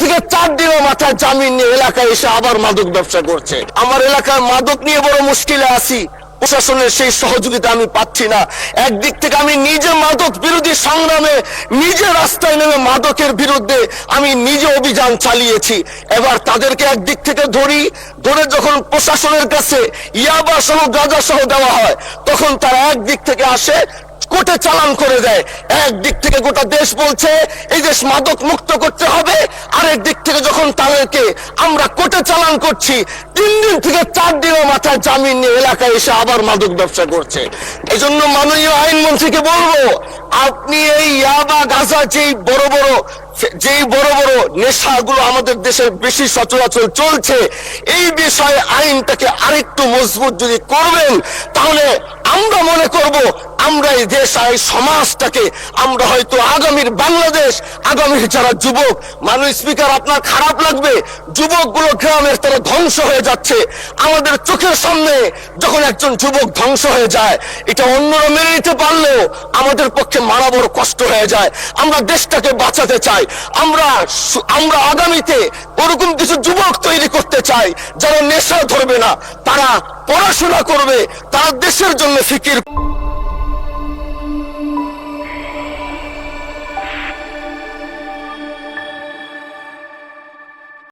থেকে 4 দিনও মাথায় জামিন নিয়ে এলাকায় এসে আবার মাদক ব্যবসা করছে। আমার এলাকায় মাদক নিয়ে বড় মুশকিলে আছি, প্রশাসনের সেই সহযোগিতা আমি পাচ্ছি না। একদিক থেকে আমি নিজে মাদক বিরোধী সংগ্রামে নিজে রাস্তায় নেমে মাদকের বিরুদ্ধে আমি নিজে অভিযান চালিয়েছি। এবার তাদেরকে একদিক থেকে ধরে যখন প্রশাসনের কাছে ইয়াবা সহ গাঁজা সহ দেওয়া হয়, তখন তারা একদিক থেকে আসে কোর্টে চালান করে দেয়। একদিক থেকে গোটা দেশ বলছে এই দেশ মাদক মুক্ত করতে হবে, আরেক দিক থেকে যখন তাদেরকে আমরা কোর্টে চালান করছি, 3 দিন থেকে 4 দিনের মাথায় জামিন নিয়ে এলাকায় এসে আবার মাদক ব্যবসা করছে। এই জন্য মাননীয় আইনমন্ত্রীকে বলবো, আপনি এই ইয়াবা গাঁজা যেই বড় বড় নেশাগুলো আমাদের দেশে বেশি সচরাচর চলছে, এই বিষয়ে আইনটাকে আরেকটু মজবুত যদি করবেন, তাহলে আমরা মনে করব আমরা এই দেশ এই সমাজটাকে আমরা হয়তো আগামীর বাংলাদেশ, আগামীর যারা যুবক, মাননীয় স্পিকার আপনার খারাপ লাগবে, যুবকগুলো গ্রামের তারা ধ্বংস হয়ে যাচ্ছে। আমাদের চোখের সামনে যখন একজন যুবক ধ্বংস হয়ে যায়, এটা অন্যরা মেনে নিতে পারলেও আমাদের পক্ষে মারা বড় কষ্ট হয়ে যায়। আমরা দেশটাকে বাঁচাতে চাই, আমরা আগামীতে ওরকম কিছু যুবক তৈরি করতে চাই যারা নেশা ধরবে না, তারা পড়াশোনা করবে, তারা দেশের জন্য ফিকির